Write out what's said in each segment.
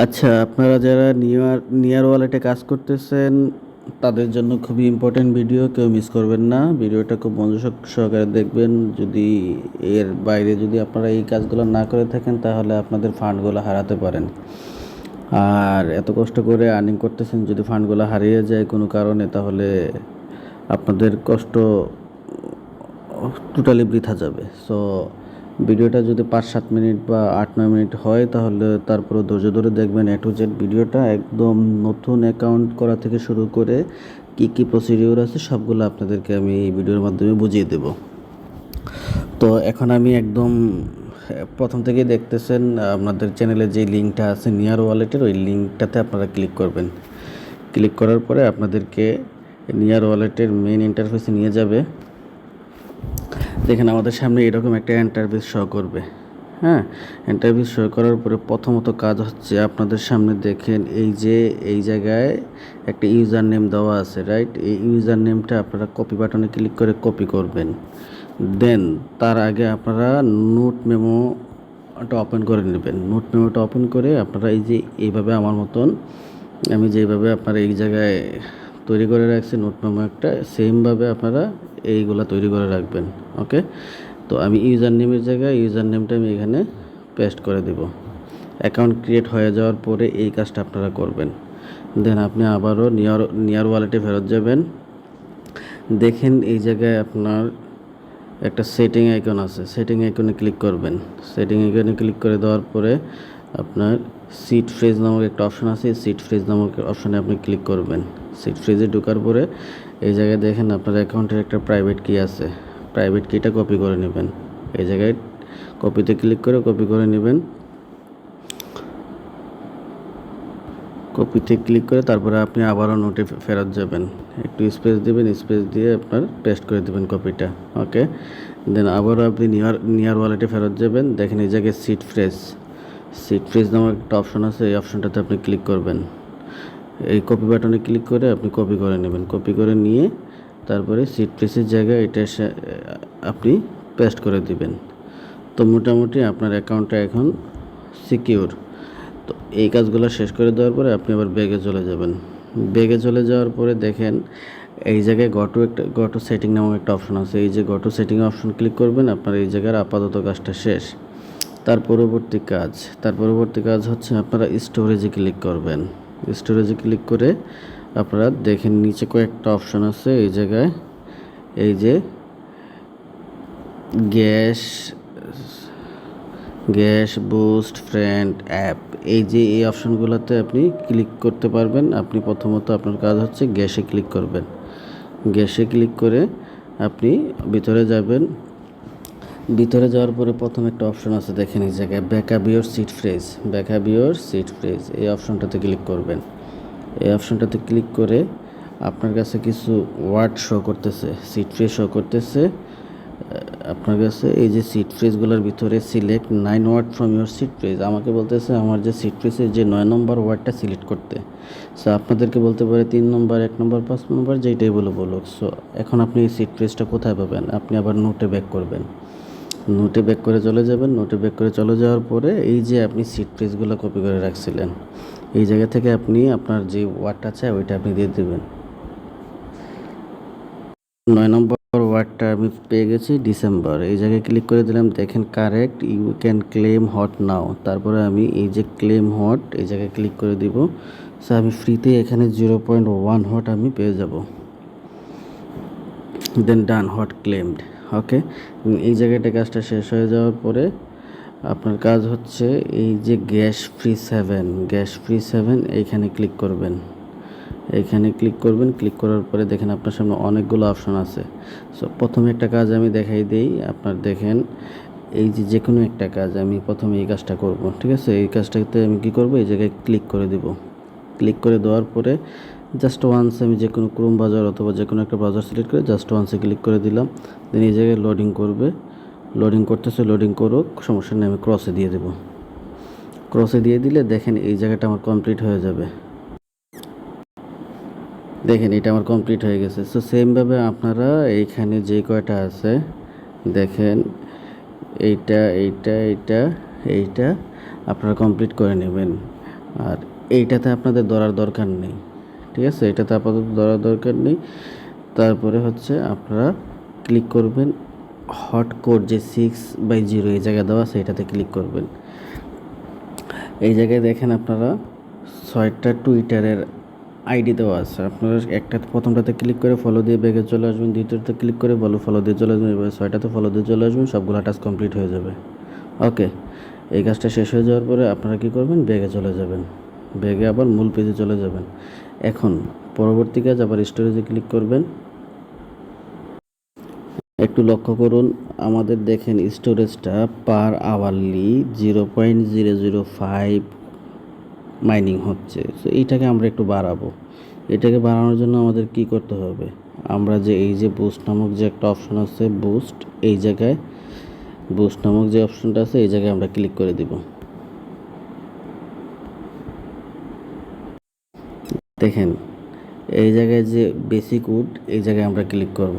আচ্ছা, আপনারা যারা নিয়ার ওয়ালেটে কাজ করতেছেন তাদের জন্য খুবই ইম্পর্টেন্ট ভিডিও, কেউ মিস করবেন না। ভিডিওটা খুব মনোযোগ সহকারে দেখবেন। যদি এর বাইরে যদি আপনারা এই কাজগুলো না করে থাকেন তাহলে আপনাদের ফান্ডগুলো হারাতে পারেন। আর এত কষ্ট করে আর্নিং করতেছেন, যদি ফান্ডগুলো হারিয়ে যায় কোনো কারণে তাহলে আপনাদের কষ্ট টোটালি বৃথা যাবে। সো ভিডিওটা যদি 5-7 মিনিট বা 8-9 মিনিট হয় তাহলে তারপরে ধৈর্য ধরে দেখবেন। A to Z ভিডিওটা একদম নতুন অ্যাকাউন্ট করা থেকে শুরু করে কী কী প্রসিডিওর আছে সবগুলো আপনাদেরকে আমি এই ভিডিওর মাধ্যমে বুঝিয়ে দেব। তো এখন আমি একদম প্রথম থেকেই দেখতেছেন আপনাদের চ্যানেলে যে লিঙ্কটা আছে নিয়ার ওয়ালেটের, ওই লিঙ্কটাতে আপনারা ক্লিক করবেন। ক্লিক করার পরে আপনাদেরকে নিয়ার ওয়ালেটের মেইন ইন্টারফেসে নিয়ে যাবে। দেখেন আমাদের সামনে এরকম একটা ইন্টারফেস শো করবে। হ্যাঁ, ইন্টারফেস শো করার পরে প্রথমত কাজ হচ্ছে আপনাদের সামনে দেখেন এই জায়গায় একটা ইউজার নেম দেওয়া আছে, রাইট? এই ইউজার নেমটা আপনারা কপি বাটনে ক্লিক করে কপি করবেন। দেন তার আগে আপনারা নোট মেমোটা ওপেন করে নেবেন। নোট মেমোটা ওপেন করে আপনারা এই যে এইভাবে আমার মতন আমি যেভাবে আপনারা এই জায়গায় তৈরি করে রাখছি নোট মেমো একটা, সেমভাবে আপনারা এইগুলা তৈরি করে রাখবেন। ওকে, তো আমি ইউজার নেমের জায়গায় ইউজার নেমটা আমি এখানে পেস্ট করে দেব। অ্যাকাউন্ট ক্রিয়েট হয়ে যাওয়ার পরে এই কাজটা আপনারা করবেন। দেন আপনি আবারও নিয়ার ওয়ালেটে ফেরত যাবেন। দেখেন এই জায়গায় আপনার একটা সেটিং আইকন আছে, সেটিং আইকনে ক্লিক করবেন। সেটিং আইকনে ক্লিক করে দেওয়ার পরে আপনার সিট ফ্রেজ নামক একটা অপশন আছে, সিট ফ্রেজ নামক অপশনে আপনি ক্লিক করবেন। সিট ফ্রেজে ঢোকার পরে এই জায়গায় দেখেন আপনার অ্যাকাউন্টের একটা প্রাইভেট কি আছে, প্রাইভেট কিটা কপি করে নেবেন। এই জায়গায় কপিতে ক্লিক করে কপি করে নেবেন। কপিতে ক্লিক করে তারপরে আপনি আবারও নোটে ফেরত যাবেন, একটু স্পেস দেবেন, স্পেস দিয়ে আপনার পেস্ট করে দেবেন কপিটা। ওকে, দেন আবারও আপনি নিয়ার ওয়ালেটে ফেরত যাবেন। দেখেন এই জায়গায় সিট ফ্রেজ নামক একটা অপশন আছে, এই অপশনটাতে আপনি ক্লিক করবেন। এই কপি বাটনে ক্লিক করে আপনি কপি করে নেবেন। কপি করে নিয়ে তারপরে সিট ফ্রেজের জায়গায় এটা আপনি পেস্ট করে দিবেন। তো মোটামুটি আপনার অ্যাকাউন্টটা এখন সিকিউর। তো এই কাজগুলো শেষ করে দেওয়ার পরে আপনি আবার ব্যাগে চলে যাবেন। ব্যাগে চলে যাওয়ার পরে দেখেন এই জায়গায় গটো সেটিং নামক একটা অপশন আছে, এই যে গটো সেটিং অপশন ক্লিক করবেন। আপনার এই জায়গার আপাতত কাজটা শেষ। তার পরবর্তী কাজ হচ্ছে আপনারা স্টোরেজে ক্লিক করবেন। স্টোরেজে ক্লিক করে আপনারা দেখেন নিচে কয়েকটা অপশন আছে, এই জায়গায় এই যে গ্যাস বুস্ট ফ্রেন্ড অ্যাপ, এই অপশনগুলোতে আপনি ক্লিক করতে পারবেন। আপনি প্রথমত আপনার কাজ হচ্ছে গ্যাসে ক্লিক করবেন। গ্যাসে ক্লিক করে আপনি ভিতরে যাবেন। ভিতরে যাওয়ার পরে প্রথম একটা অপশন আছে, দেখেন এই জায়গায় ব্যাকআপ ইউর সিট ফ্রেজ, এই অপশনটাতে ক্লিক করবেন। এই অপশনটাতে ক্লিক করে আপনার কাছে কিছু ওয়ার্ড শো করতেছে, সিট ফ্রেজ শো করতেছে আপনার কাছে। এই যে সিট ফ্রেজগুলোর ভিতরে select 9 word from your seed phrase, আমাকে বলতেছে আমার যে সিট ফ্রেজের যে 9 নম্বর ওয়ার্ডটা সিলেক্ট করতে। সো আপনাদেরকে বলতে পারে 3 নম্বর, 1 নম্বর, 5 নম্বর, যেইটাই বলুক। সো এখন আপনি এই সিট ফ্রেজটা কোথায় পাবেন? আপনি আবার নোটে ব্যাক করবেন। নোটে ব্যাক করে চলে যাবেন। নোটে ব্যাক করে চলে যাওয়ার পরে এই যে আপনি সিট ফ্রেজগুলো কপি করে রাখছিলেন, এই জায়গা থেকে আপনি আপনার যে ওয়ার্ডটা চায় ওইটা আপনি দিয়ে দেবেন। 9 নম্বর ওয়ার্ডটা আমি পেয়ে গেছি, ডিসেম্বর। এই জায়গায় ক্লিক করে দিলাম। দেখেন correct, you can claim it now. তারপরে আমি এই যে ক্লেম হট এই জায়গায় ক্লিক করে দিব। সো আমি ফ্রিতে এখানে 0.1 হট আমি পেয়ে যাব। দেন ডান, হট ক্লেমড। ওকে, এই জায়গাটা কাজটা শেষ হয়ে যাওয়ার পরে আপনার কাজ হচ্ছে এই যে গ্যাস ফ্রি 7 এইখানে ক্লিক করবেন। এইখানে ক্লিক করবেন। ক্লিক করার পরে দেখেন আপনার সামনে অনেকগুলো অপশন আছে। সো প্রথমে একটা কাজ আমি দেখাই দিই। আপনার দেখেন এই যে কোনো একটা কাজ আমি প্রথমে এই কাজটা করব, ঠিক আছে? এই কাজটাতে আমি কি করব, এই জায়গায় ক্লিক করে দেব। ক্লিক করে দেওয়ার পরে জাস্ট ওয়ান্স আমি যে কোনো ক্রোম ব্রাউজার অথবা যে কোনো একটা ব্রাউজার সিলেক্ট করে জাস্ট ওয়ান্সে ক্লিক করে দিলাম। দেন এই জায়গায় লোডিং করবে। লোডিং করতেছে, লোডিং করুক, সমস্যা নেই। আমি ক্রসে দিয়ে দেব। ক্রসে দিয়ে দিলে দেখেন এই জায়গাটা আমার কমপ্লিট হয়ে যাবে। দেখেন এটা আমার কমপ্লিট হয়ে গেছে। সো সেমভাবে আপনারা এইখানে যে কয়টা আছে দেখেন এইটা আপনারা কমপ্লিট করে নেবেন। আর এইটাতে আপনাদের ধরার দরকার নেই, ঠিক আছে, এটাতে আপাতত ধরার দরকার নেই। তারপরে হচ্ছে আপনারা ক্লিক করবেন হট কোড যে 6/0 এই জায়গায় দেওয়া আছে এটাতে ক্লিক করবেন। এই জায়গায় দেখেন আপনারা 6টা টুইটারের আইডি দেওয়া আছে। আপনারা একটা প্রথমটাতে ক্লিক করে ফলো দিয়ে ব্যাগে চলে আসবেন, দ্বিতীয়টাতে ক্লিক করে ফলো দিয়ে চলে আসবেন, এবার 6টাতে ফলো দিয়ে চলে আসবেন, সবগুলো টাস্ক কমপ্লিট হয়ে যাবে। ওকে, এই কাজটা শেষ হয়ে যাওয়ার পরে আপনারা কী করবেন, ব্যাগে চলে যাবেন, ব্যাগে আবার মূল পেজে চলে যাবেন। এখন পরবর্তী কাজ আবার স্টোরেজে ক্লিক করবেন। একটু লক্ষ্য করুন, আমাদের দেখেন স্টোরেজটা পার আওয়ারলি 0.005 মাইনিং হচ্ছে। সো এইটাকে আমরা একটু বাড়াবো। এটাকে বাড়ানোর জন্য আমাদের কি করতে হবে, আমরা যে এই যে বুস্ট নামক যে একটা অপশন আছে, বুস্ট, এই জায়গায় বুস্ট নামক যে অপশনটা আছে এই জায়গায় আমরা ক্লিক করে দিব। দেখেন এই জায়গায় যে বেসিক উড, এই জায়গায় আমরা ক্লিক করব।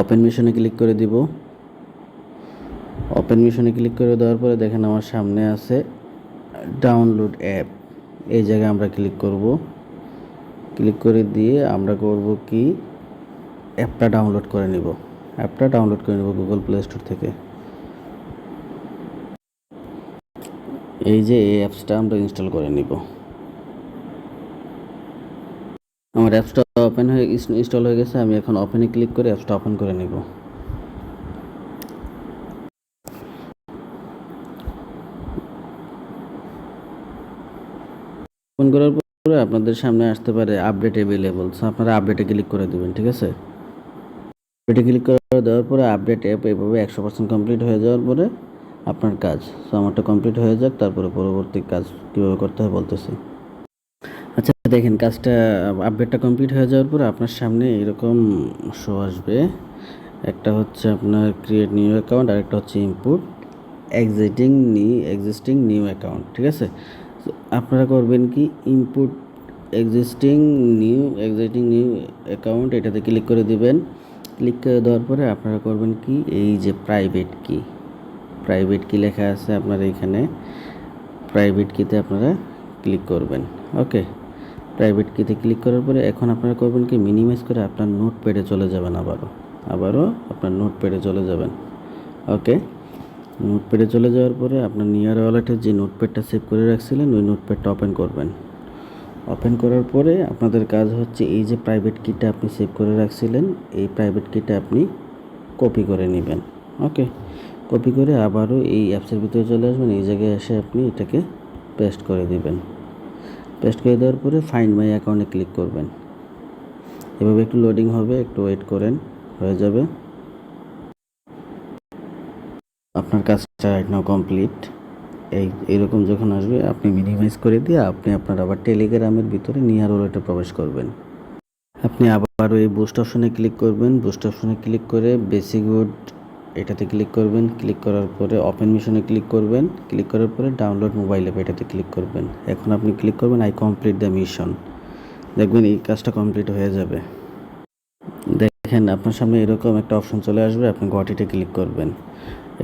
ওপেন মিশনে ক্লিক করে দিব। ওপেন মিশনে ক্লিক করে দেওয়ার পরে দেখেন আমার সামনে আছে ডাউনলোড অ্যাপ, এই জায়গায় আমরা ক্লিক করব। ক্লিক করে দিয়ে আমরা করব কি, অ্যাপটা ডাউনলোড করে নিব। অ্যাপটা ডাউনলোড করে নেব গুগল প্লে স্টোর থেকে। এই যে এই অ্যাপসটা আমরা ইনস্টল করে নিব। আমার অ্যাপসটা ওপেন হয়ে ইনস্টল হয়ে গেছে, আমি এখন ওপেনে ক্লিক করে অ্যাপসটা ওপেন করে নিব। ওপেন করার পরে আপনাদের সামনে আসতে পারে আপডেট অ্যাভেলেবল, সো আপনারা আপডেটে ক্লিক করে দেবেন, ঠিক আছে। আপডেটে ক্লিক করে দেওয়ার পরে আপডেট অ্যাপ এভাবে 100% কমপ্লিট হয়ে যাওয়ার পরে আপনার কাজ, সো আমারটা কমপ্লিট হয়ে যাক, তারপরে পরবর্তী কাজ কীভাবে করতে হয় বলতেছি। আচ্ছা দেখেন কাজটা, আপডেটটা কমপ্লিট হয়ে যাওয়ার পরে আপনার সামনে এরকম শো আসবে। একটা হচ্ছে আপনার ক্রিয়েট নিউ অ্যাকাউন্ট, আর একটা হচ্ছে ইনপুট এক্সিস্টিং নিউ অ্যাকাউন্ট, ঠিক আছে। আপনারা করবেন কি, ইনপুট এক্সিস্টিং নিউ অ্যাকাউন্ট, এটাতে ক্লিক করে দিবেন। ক্লিক করে দেওয়ার পরে আপনারা করবেন কি, এই যে প্রাইভেট কি লেখা আছে আপনার এইখানে, প্রাইভেট কিতে আপনারা ক্লিক করবেন। ওকে, প্রাইভেট কিতে ক্লিক করার পরে এখন আপনারা করবেন কি, মিনিমাইজ করে আপনার নোটপ্যাডে চলে যাবেন, আবারও আপনার নোটপ্যাডে চলে যাবেন। ওকে, নোটপ্যাডে চলে যাওয়ার পরে আপনার নিয়ার ওয়ালেটে যে নোটপ্যাডটা সেভ করে রাখছিলেন ওই নোটপ্যাডটা ওপেন করবেন। ওপেন করার পরে আপনাদের কাজ হচ্ছে এই যে প্রাইভেট কিটা আপনি সেভ করে রাখছিলেন, এই প্রাইভেট কিটা আপনি কপি করে নেবেন। ওকে, কপি করে আবারও এই অ্যাপসের ভিতরে চলে আসবেন, এই জায়গায় এসে আপনি এটাকে পেস্ট করে দিবেন। পেস্ট করে দেওয়ার পরে ফাইন্ড মাই অ্যাকাউন্টে ক্লিক করবেন। এভাবে একটু লোডিং হবে, একটু ওয়েট করেন, হয়ে যাবে। আপনার কাজটা রাইট নাও কমপ্লিট। এইরকম যখন আসবে আপনি মিনিমাইজ করে দিয়ে আপনি আপনার আবার টেলিগ্রামের ভিতরে নিয়ার ওয়ালেটে প্রবেশ করবেন। আপনি আবারও এই বুস্ট অপশনে ক্লিক করবেন। বুস্ট অপশনে ক্লিক করে বেসিক উড এটাতে ক্লিক করবেন। ক্লিক করার পরে ওপেন মিশনে ক্লিক করবেন। ক্লিক করার পরে ডাউনলোড মোবাইল অ্যাপ এটাতে ক্লিক করবেন। এখন আপনি ক্লিক করবেন আই কমপ্লিট দ্য মিশন, দেখবেন এই কাজটা কমপ্লিট হয়ে যাবে। দেখেন আপনার সামনে এরকম একটা অপশন চলে আসবে, আপনি গটিতে ক্লিক করবেন।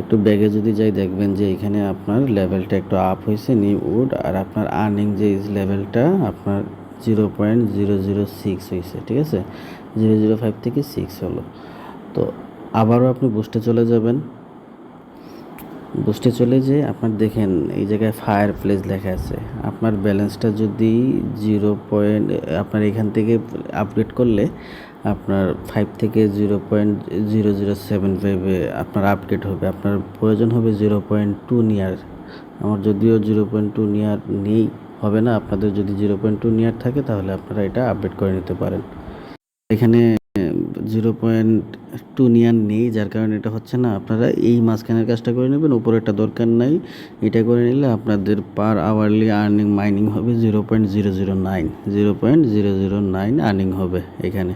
একটু ব্যাগে যদি যাই দেখবেন যে এখানে আপনার লেভেলটা একটু আপ হয়েছে, নিউ উড, আর আপনার আর্নিং যে লেভেলটা আপনার 0.006 হয়েছে, ঠিক আছে, 0.05 থেকে 6 হলো। তো আবারও আপনি বুস্টে চলে যাবেন। বুস্টে চলে যেয়ে আপনার দেখেন এই জায়গায় ফায়ার প্লেস লেখা আছে। আপনার ব্যালেন্সটা যদি আপনার এখান থেকে আপগ্রেড করলে আপনার 5 থেকে 0.0075 আপনার আপগ্রেড হবে। আপনার প্রয়োজন হবে 0.2 নিয়ার। আমার যদিও 0.2 নিয়ার নেই, হবে না। আপনাদের যদি 0.2 নিয়ার থাকে তাহলে আপনারা এটা আপডেট করে নিতে পারেন। এখানে 0.2 নিয়ার নেই, যার কারণে এটা হচ্ছে না। আপনারা এই মাঝখানের কাজটা করে নেবেন, উপরেরটা দরকার নাই। এটা করে নিলে আপনাদের পার আওয়ারলি আর্নিং মাইনিং হবে 0.009 আর্নিং হবে এখানে,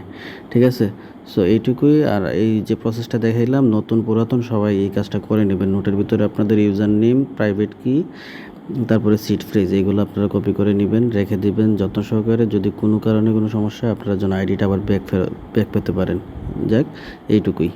ঠিক আছে। সো এইটুকুই। আর এই যে প্রসেসটা দেখাইলাম, নতুন পুরাতন সবাই এই কাজটা করে নেবেন। নোটের ভিতরে আপনাদের ইউজার নেম, প্রাইভেট কি, তারপরে সিট ফ্রেজ, এইগুলো আপনারা কপি করে নেবেন, রেখে দিবেন যত্ন সহকারে। যদি কোনো কারণে কোনো সমস্যা হয় আপনারা যেন আইডিটা আবার ব্যাক পেতে পারেন। যাক, এইটুকুই।